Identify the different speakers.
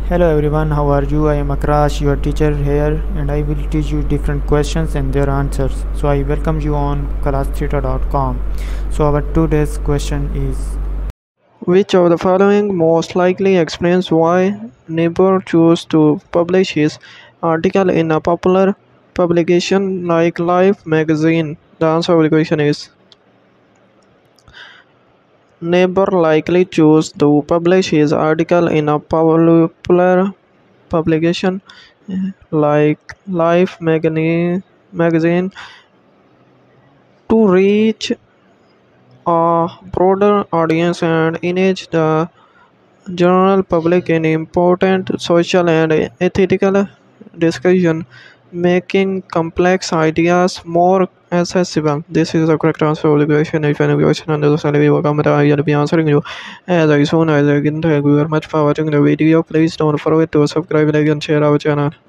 Speaker 1: Hello everyone, how are you? I am Akrash, your teacher here, and I will teach you different questions and their answers. So I welcome you on classtheta.com. So our today's question is:
Speaker 2: Which of the following most likely explains why Niebuhr chose to publish his article in a popular publication like Life magazine? The answer of the question is Niebuhr likely chose to publish his article in a popular publication like Life magazine to reach a broader audience and engage the general public in important social and ethical discussion, making complex ideas more accessible. This is the correct answer of the question. If any question on the salary will come, I will be answering you as soon as I can. Thank you very much for watching the video. Please don't forget to subscribe, like, and share our channel.